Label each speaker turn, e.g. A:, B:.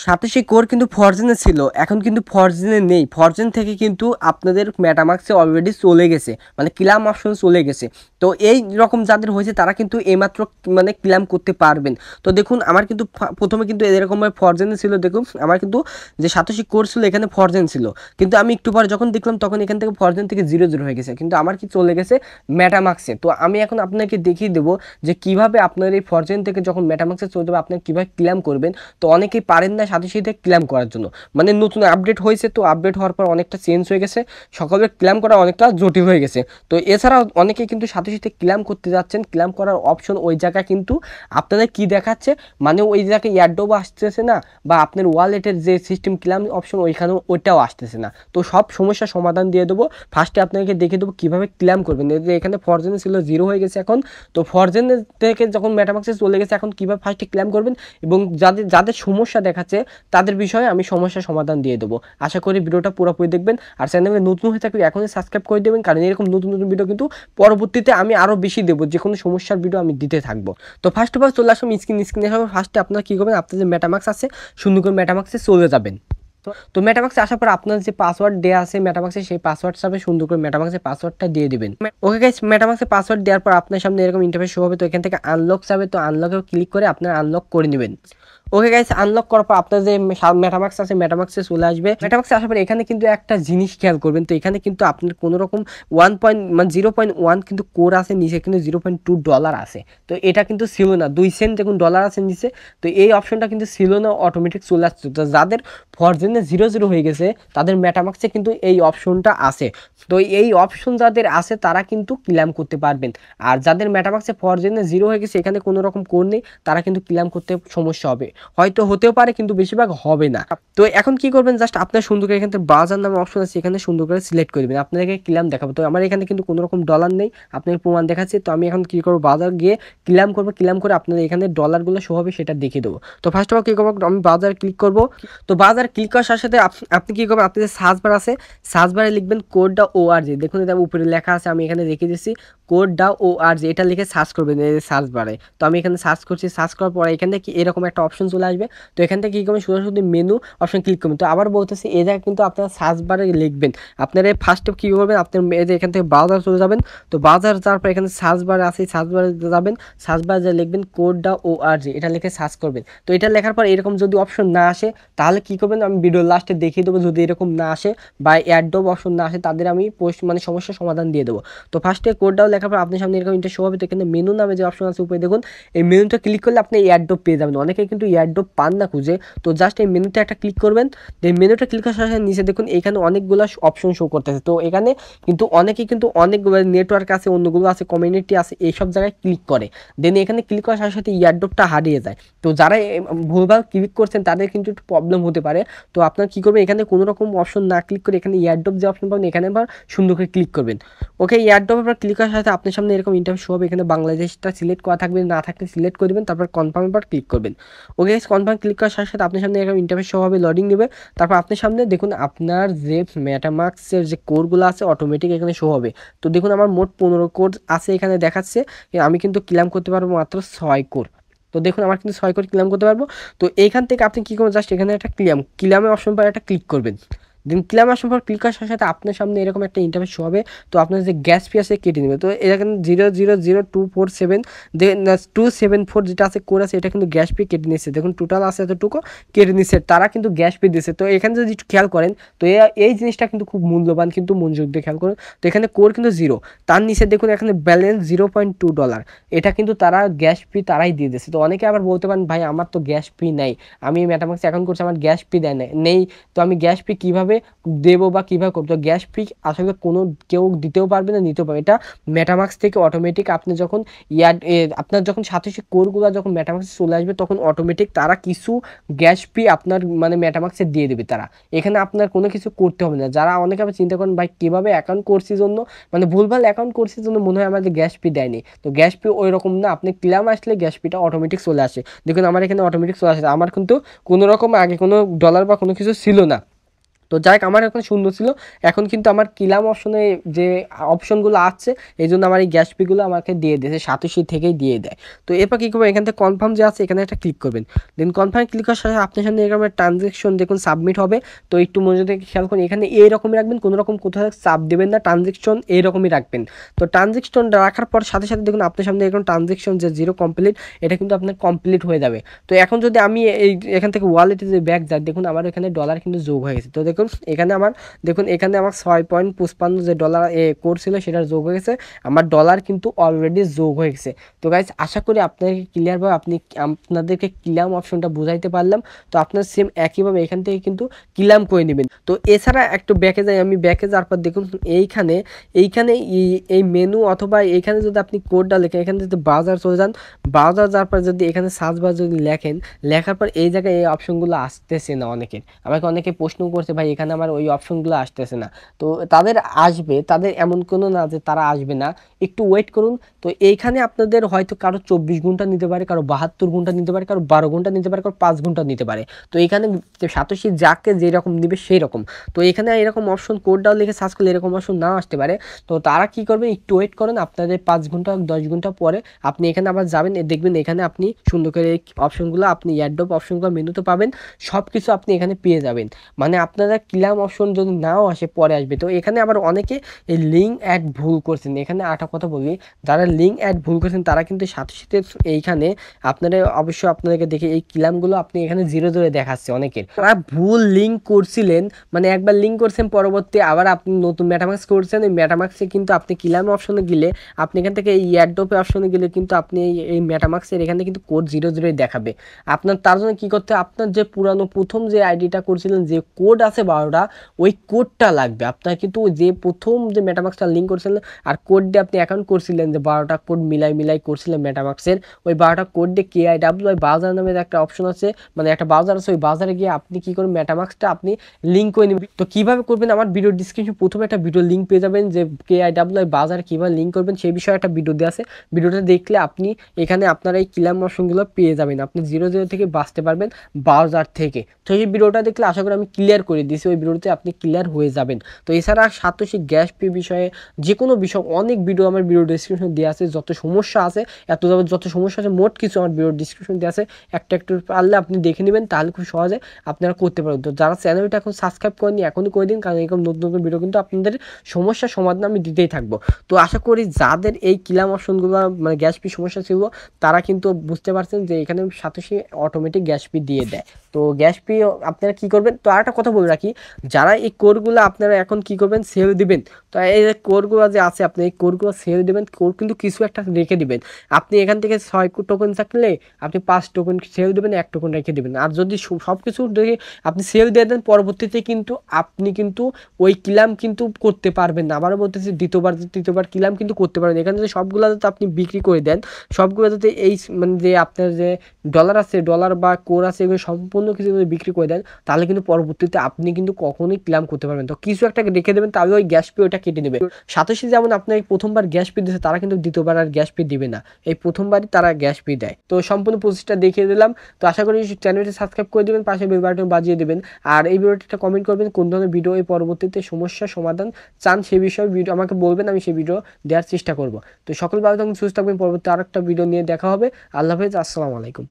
A: Satoshi core কিন্তু ফরজেনে ছিল, এখন কিন্তু ফরজেনে নেই। ফরজেন থেকে কিন্তু আপনাদের মেটামাক্সে অলরেডি চলে গেছে, মানে ক্লাম অপশন চলে গেছে। তো এই রকম যাদের হয়েছে তারা কিন্তু এইমাত্র মানে ক্লাম করতে পারবেন। তো দেখুন আমার কিন্তু প্রথমে কিন্তু এরকমভাবে ফরজেনে ছিল, দেখুন আমার কিন্তু যে সাতোশি কোর ছিল এখানে ফরজেন ছিল, কিন্তু আমি একটু পরে যখন দেখলাম তখন এখান থেকে ফরজেন থেকে 0 হয়ে গেছে, কিন্তু আমার কি চলে গেছে মেটামাক্সে। তো আমি এখন আপনাকে দেখিয়ে দেবো যে কিভাবে আপনার এই ফরজেন থেকে যখন মেটামাক্সে চলে যাবে আপনার কীভাবে ক্লাম করবেন। তো অনেকেই পারেন না সাথে সাথে ক্লেম করার জন্য, মানে নতুন আপডেট হয়েছে, তো আপডেট হওয়ার পর অনেকটা চেঞ্জ হয়ে গেছে, সকলের ক্লেম করা অনেকটা জটিল হয়ে গেছে। তো এছাড়াও অনেকে কিন্তু সাথে সাথে ক্লেম করতে যাচ্ছেন, ক্লেম করার অপশন ওই জায়গায় কিন্তু আপনাদের কি দেখাচ্ছে, মানে ওই জায়গায় এয়ারড্রপ আসতেছে না, বা আপনার ওয়ালেটের যে সিস্টেম ক্লেম অপশন ওইখানে ওইটাও আসতেছে না। তো সব সমস্যার সমাধান দিয়ে দেবো। ফার্স্টে আপনাকে দেখে দেবো কীভাবে ক্লেম করবেন। এখানে ফরজেনে ছিল 0 হয়ে গেছে, এখন তো ফরজেনের থেকে যখন মেটামাক্সে চলে গেছে এখন কীভাবে ফার্স্টে ক্লেম করবেন এবং যাদের যাদের সমস্যা দেখাচ্ছে তাদের বিষয়ে আমি সমস্যার সমাধান দিয়ে দেবো। আশা করি ভিডিওটা পুরোপুরি দেখবেন, আর চ্যানেলে নতুন হয়ে থাকলে এখনই সাবস্ক্রাইব করে দেবেন, কারণ এরকম নতুন নতুন ভিডিও কিন্তু পরবর্তীতে আমি আরও বেশি দেবো, যে কোনো সমস্যার ভিডিও আমি দিতে থাকবো। তো ফার্স্ট অফ অল চলে আসলাম স্ক্রিনে হবে। ফার্স্টে আপনারা কী করবেন, আপনার যে মেটামাক্স আছে সুন্দর করে মেটামাক্সে চলে যাবেন। তো মেটামাক্সে আসার পর আপনার যে পাসওয়ার্ড দেওয়া আছে মেটামাক্সে, সেই পাসওয়ার্ড হিসাবে সুন্দর করে মেটামাক্সে পাসওয়ার্ডটা দিয়ে দিবেন। ওকে গাইস, মেটামাক্সে পাসওয়ার্ড দেওয়ার পর আপনার সামনে এরকম ইন্টারফেস শো হবে। তো এখান থেকে আনলক যাবে, তো আনলকে ক্লিক করে আপনার আনলক করে নেবেন। ওকে গাইস, আনলক করার পর আপনার যে মেটামাক্স আছে মেটামাক্সে চলে আসবে। মেটামাক্সে আসার পর এখানে কিন্তু একটা জিনিস খেয়াল করবেন, তো এখানে কিন্তু আপনার কোনো রকম 0.1 কিন্তু কোর আছে, নিচে কিন্তু $0.2 আছে। তো এটা কিন্তু ছিল না, 2 সেন্ট দেখুন ডলার আছে নিচে। তো এই অপশনটা কিন্তু ছিল না, অটোমেটিক চলে আসছে। তো যাদের ফরজেনে 0 হয়ে গেছে তাদের মেটামাক্সে কিন্তু এই অপশনটা আছে। তো এই অপশন যাদের আছে তারা কিন্তু ক্লেম করতে পারবেন, আর যাদের মেটামাক্সে ফরজেনে 0 হয়ে গেছে এখানে কোনো রকম কোর নেই তারা কিন্তু ক্লেম করতে সমস্যা হবে, হয়তো হতেও পারে কিন্তু বেশিরভাগ হবে না। তো এখন কি করবেন, জাস্ট আপনার সুন্দর করে এখানে ব্রাউজার নামে অপশন আছে, এখানে সুন্দর করে সিলেক্ট করে দেবেন। আপনাদেরকে ক্লেম দেখাবো, তো আমার এখানে কিন্তু কোনো রকম ডলার নেই, আপনাকে প্রমাণ দেখাচ্ছি। তো আমি এখন কি করবো, ব্রাউজার গিয়ে ক্লেম করবো, ক্লেম করে আপনাদের এখানে ডলারগুলো শো হবে সেটা দেখিয়ে দেবো। তো ফার্স্ট অফ অল কী করবো, আমি ব্রাউজার ক্লিক করবো। তো ব্রাউজার ক্লিক করার সাথে সাথে আপনি কী করবেন, আপনি যে সার্চ বার আছে সার্চ বারে লিখবেন code.org। দেখুন এটা উপরে লেখা আছে, আমি এখানে রেখে দিচ্ছি code.org, এটা লিখে সার্চ করবেন এই সার্চ বারে। তো আমি এখানে সার্চ করছি, সার্চ করার পরে এখান থেকে এরকম একটা অপশন চলে আসবে। তো এখান থেকে কী করবেন, শুধু মেনু অপশন ক্লিক করবেন। তো আবার বলতেছি এই জায়গায় কিন্তু আপনারা সার্চ বারে লিখবেন, আপনারা ফার্স্টে কী করবেন, আপনার এই যে এখান থেকে ব্রাউজার চলে যাবেন। তো ব্রাউজার যাওয়ার পর এখানে সার্চ বারে আছে, সার্চ বারে যাবেন, সার্চ বারে যা লিখবেন code.org, এটা লিখে সার্চ করবেন। তো এটা লেখার পর এরকম যদি অপশন না আসে তাহলে কী করবেন, আমি ভিডিও লাস্টে দেখিয়ে দেবো। যদি এরকম না আসে বা অ্যাডব অপশন না আসে তাদের আমি সমস্যার সমাধান দিয়ে দেবো। তো ফার্স্টে কোডটাও লেখার পর আপনার সামনে এরকম ইন্টার শো হবে। তো এখানে মেনু নামে যে অপশন আছে উপরে দেখুন, এই মেনুটা ক্লিক করলে আপনি এয়ারড্রপ পেয়ে যাবেন। অনেকে কিন্তু এয়ারড্রপ পান না খুঁজে, তো জাস্ট এই মেনুতে একটা ক্লিক করবেন। এই মেনুটা ক্লিক করার সাথে নিচে দেখুন এখানে অনেকগুলো অপশন শো করতেছে। তো এখানে কিন্তু অনেকে কিন্তু অনেকগুলো নেটওয়ার্ক আছে, অন্যগুলো আছে, কমিউনিটি আছে, এইসব জায়গায় ক্লিক করে, দেন এখানে ক্লিক করার সাথে সাথে এয়ারড্রপটা হারিয়ে যায়। তো যারা ভুলভাল ক্লিক করছেন তাদের কিন্তু একটু প্রবলেম হতে পারে। তো আপনার কী করবেন, এখানে কোনো রকম অপশন না ক্লিক করে এখানে এয়ারড্রপ যে অপশন পাবেন এখানে আবার সুন্দর করে ক্লিক করবেন। ওকে, এয়ারড্রপের পর ক্লিক করার সাথে আপনার সামনে এরকম ইন্টারভিউ শো হবে। এখানে বাংলাদেশটা সিলেক্ট করা থাকবে, না থাকলে সিলেক্ট করে দেবেন, তারপর কনফার্মের পর ক্লিক করবেন। ওকে, কনফার্ম ক্লিক করার সাথে সাথে আপনার সামনে এরকম ইন্টারভিউ শো হবে, লোডিং নেবে। তারপর আপনার সামনে দেখুন আপনার যে মেটামাক্সের যে কোডগুলো আছে অটোমেটিক এখানে শো হবে। তো দেখুন আমার মোট 15 কোড আছে এখানে দেখাচ্ছে, আমি কিন্তু ক্লেম করতে পারবো মাত্র 6 কোড। তো দেখুন আমার কিন্তু 6 কোড ক্লেম করতে পারবো। তো এইখান থেকে আপনি কী করবেন, জাস্ট এখানে একটা ক্লেমের অপশন পর একটা ক্লিক করবেন। দেন ক্লেম আসার পর ক্লিক করার সাথে সাথে আপনার সামনে এরকম একটা ইন্টারফেস শো হবে। তো আপনার যে গ্যাস ফি আছে কেটে নেবে। তো এখানে 000247 274 যেটা আছে কোড আছে এটা কিন্তু গ্যাস ফি কেটে নিচ্ছে। দেখুন টোটাল আছে এতটুকু কেটে নিচ্ছে, তারা কিন্তু গ্যাস ফি দিচ্ছে। তো এখানে যদি একটু খেয়াল করেন তো এই জিনিসটা কিন্তু খুব মূল্যবান, কিন্তু মনোযোগ দিয়ে খেয়াল করুন। তো এখানে কোড কিন্তু 0, তার নিচে দেখুন এখানে ব্যালেন্স $0.2, এটা কিন্তু তারা গ্যাস ফি তারাই দিয়ে দিচ্ছে। তো অনেকে আবার বলতে পারেন ভাই আমার তো গ্যাস ফি নেই, আমি মেটামাক্স অ্যাকাউন্ট করছি আমার গ্যাস ফি দেয় নেই, তো আমি গ্যাস ফি কীভাবে দেবো বা কীভাবে করবো। তো গ্যাস ফি আসলে কেউ দিতেও পারবে না, নিতেও পারবে। এটা মেটামাক্স থেকে অটোমেটিক আপনি যখন আপনার যখন সাতোশি কোরগুলো যখন মেটামাক্সে চলে আসবে তখন অটোমেটিক তারা কিছু গ্যাস ফি আপনার মেটামাক্সে দিয়ে দেবে তারা, এখানে আপনার কোনো কিছু করতে হবে না। যারা অনেকে আবার চিন্তা করেন ভাই কীভাবে অ্যাকাউন্ট করছির জন্য ভুলভাল অ্যাকাউন্ট করছির জন্য মনে হয় আমাদের গ্যাস ফি দেয়নি। তো গ্যাস ফি ওই রকম না, আপনি ক্লেম আসলে গ্যাস ফিটা অটোমেটিক চলে আসে। দেখুন আমার এখানে অটোমেটিক চলে আসে, আমার কিন্তু কোনো রকম আগে কোনো ডলার বা কোনো কিছু ছিল না। তো যাই হোক, আমার এখন শূন্য ছিল, এখন কিন্তু আমার কিলাম অপশনে যে অপশনগুলো আসছে এই জন্য আমার এই গ্যাস ফিগুলো আমাকে দিয়ে দিয়েছে, সাতোশি থেকেই দিয়ে দেয়। তো এরপর কী করবেন, এখান থেকে কনফার্ম যে আছে এখানে একটা ক্লিক করবেন। দেন কনফার্ম ক্লিক করার সাথে আপনার সামনে এরকম ট্রানজ্যাকশন দেখুন সাবমিট হবে। তো একটু মনোযোগ দিয়ে খেয়াল করুন, এখানে এইরকমই রাখবেন, কোনো রকম কোথাও চাপ দেবেন না, ট্রানজ্যাকশন এইরকমই রাখবেন। তো ট্রানজ্যাকশন রাখার পর সাথে সাথে দেখুন আপনার সামনে এরকম ট্রানজ্যাকশন যে 0 কমপ্লিট, এটা কিন্তু আপনার কমপ্লিট হয়ে যাবে। তো এখন যদি আমি এই এখান থেকে ওয়ালেটে যে ব্যাক যাই, দেখুন আমার এখানে ডলার কিন্তু যোগ হয়ে গেছে। তো দেখুন এখানে আমার, দেখুন এখানে আমার 6.55 যে ডলার কোড ছিল সেটা যোগ হয়ে গেছে, আমার ডলার কিন্তু অলরেডি যোগ হয়ে গেছে। তো গাইজ আশা করি আপনাদেরকে ক্লিয়ারভাবে আপনাদেরকে ক্লাম অপশনটা বুঝাইতে পারলাম। তো আপনার সেম একইভাবে এখান থেকে কিন্তু ক্লাম করে নেবেন। তো এছাড়া একটু ব্যাকে যাই, আমি ব্যাকে যাওয়ার পর দেখুন এইখানে এইখানে এই মেনু অথবা এইখানে যদি আপনি কোডটা লেখেন, এখানে যদি ব্রাউজার চলে যান, ব্রাউজার যাওয়ার পর যদি এখানে সার্চ বার যদি লেখেন, লেখার পর এই জায়গায় এই অপশনগুলো আসতেছে না। আমাকে অনেকে প্রশ্ন করছে ভাই এখানে আমার ওই অপশনগুলো আসতেছে না। তো তাদের আসবে, তাদের এমন কোনো না যে তারা আসবে না, একটু ওয়েট করুন। তো এইখানে আপনাদের হয়তো কারো 24 ঘন্টা নিতে পারে, কারো 72 ঘন্টা নিতে পারে, কারো 12 ঘন্টা নিতে পারে, কারো 5 ঘন্টা নিতে পারে। তো এখানে সাতোশি যাকে যেরকম নিবে সেই রকম। তো এখানে এরকম অপশন কোডটাও লিখে সার্চ করলে এরকম অপশন না আসতে পারে। তো তারা কি করবে, একটু ওয়েট করেন, আপনাদের 5 ঘন্টা 10 ঘন্টা পরে আপনি এখানে আবার যাবেন, দেখবেন এখানে আপনি সুন্দর করে এই অপশনগুলো, আপনি এয়ারড্রপ অপশনগুলো মেনুতে পাবেন, সব কিছু আপনি এখানে পেয়ে যাবেন। মানে আপনারা ক্লাম অপশন যদি নাও আসে পরে আসবে। তো এখানে আবার অনেকে এই লিঙ্ক অ্যাড ভুল করছেন, এখানে একটা কথা বলি, যারা লিঙ্ক অ্যাড ভুল করছেন তারা কিন্তু সাথে সাথে এইখানে আপনারা অবশ্যই আপনাদেরকে দেখে এই ক্লামগুলো আপনি এখানে 0 দেখাচ্ছে অনেকের, তারা ভুল লিঙ্ক করছিলেন, মানে একবার লিঙ্ক করছেন পরবর্তী আবার আপনি নতুন মেটামাক্স করছেন, এই মেটামাক্সে কিন্তু আপনি ক্লাম অপশনে গেলে, আপনি এখান থেকে এই এয়ারড্রপে অপশনে গেলে কিন্তু আপনি এই মেটামাক্সের এখানে কিন্তু কোড 0 দেখাবে আপনার। তার জন্য কী করতে হবে, আপনার যে পুরানো প্রথম যে আইডিটা করছিলেন, যে কোড আছে 12টা, ওই কোডটা লাগবে আপনার। কিন্তু যে প্রথম যে মেটামাক্সটা লিঙ্ক করছিলেন আর কোড দিয়ে আপনি অ্যাকাউন্ট করছিলেন, যে 12টা কোড মিলাই করছিলেন মেটামাক্সের, ওই 12টা কোড দিয়ে KIW বাজার নামের একটা অপশন আছে, মানে একটা বাজার আছে, ওই বাজারে গিয়ে আপনি কী করবেন, মেটামাক্সটা আপনি লিঙ্ক করে নেবেন। তো কীভাবে করবেন, আমার ভিডিও ডিসক্রিপশন প্রথমে একটা ভিডিও লিঙ্ক পেয়ে যাবেন, যে KIW বাজার কীভাবে লিঙ্ক করবেন সেই বিষয়ে একটা ভিডিও দেওয়া আছে। ভিডিওটা দেখলে আপনি এখানে আপনার এই ক্লাম অপশনগুলো পেয়ে যাবেন, আপনি 0 থেকে বাঁচতে পারবেন ব্রাউজার থেকে। তো এই ভিডিওটা দেখলে আশা করি আমি ক্লিয়ার করে দিয়েছি, ওই ভিডিওতে আপনি ক্লিয়ার হয়ে যাবেন। তো এছাড়া সাতোশি গ্যাস পে বিষয়ে যে কোনো বিষয় অনেক ভিডিও আমার ভিডিও ডিসক্রিপশন দেওয়া আছে, যত সমস্যা আছে যত সমস্যা আছে মোট কিছু আমার ভিডিও ডিসক্রিপশন দেওয়া আছে, একটা একটু পারলে আপনি দেখে নেবেন, তাহলে খুব সহজে আপনারা করতে পারবেন। তো যারা চ্যানেলটা এখন সাবস্ক্রাইব করেনি এখনই করে দিন, কারণ এরকম নতুন নতুন ভিডিও কিন্তু আপনাদের সমস্যার সমাধান আমি দিতেই থাকবো। তো আশা করি যাদের এই ক্লাম অপশনগুলো মানে গ্যাস পি সমস্যা ছিল তারা কিন্তু বুঝতে পারছেন যে এখানে সাতোশি অটোমেটিক গ্যাস পি দিয়ে দেয়। তো গ্যাস পি আপনারা কী করবেন, তো আর একটা কথা বলে রাখি, যারা এই কোডগুলো আপনারা এখন কী করবেন, সেল দিবেন। তো এই যে কোডগুলো যে আছে আপনি এই কোডগুলো সেল দেবেন, কোড কিন্তু কিছু একটা রেখে দিবেন। আপনি এখান থেকে 6 টোকেন থাকলে আপনি 5 টোকেন সেল দেবেন, 1 টোকেন রেখে দেবেন। আর যদি সব কিছু দেখে আপনি সেল দিয়ে দেন, পরবর্তীতে কিন্তু আপনি কিন্তু ওই ক্লাম কিন্তু করতে পারবেন না। আবারও বলতেছি, তৃতীয়বার ক্লাম কিন্তু করতে পারবেন। এখানে যদি সবগুলো যদি আপনি বিক্রি করে দেন, সবগুলো যদি এই মানে যে আপনার যে ডলার আছে, ডলার বা কোর আছে, এগুলো সম্পূর্ণ কিছু যদি বিক্রি করে দেন, তাহলে কিন্তু পরবর্তীতে আপনি কিন্তু কখনোই ক্লাম করতে পারবেন। তো কিছু একটা রেখে দেবেন, তাহলে ওই গ্যাস পে ওটা কেটে নেবে। সাতোশি যেমন আপনার প্রথমবার গ্যাস পে দিয়েছে, তারা কিন্তু দ্বিতীয়বার আর গ্যাস পে দিবে না, এই প্রথমবারই তারা গ্যাস পে দেয়। তো সম্পূর্ণ প্রসেসটা দেখিয়ে দিলাম। তো আশা করি চ্যানেলটি সাবস্ক্রাইব করে দেবেন, পাশে বেল বাটন বাজিয়ে দেবেন। আর এই ভিডিওটা কমেন্ট করবেন কোন ধরনের ভিডিও এই পরবর্তীতে সমস্যার সমাধান চান, সেই বিষয়ে ভিডিও আমাকে বলবেন, আমি সেই ভিডিও দেওয়ার চেষ্টা করব। তো সকল ভালো থাকুন, সুস্থ থাকবেন, পরবর্তী আরেকটা ভিডিও নিয়ে দেখা হবে। আল্লাহ হাফেজ, আসসালামু আলাইকুম।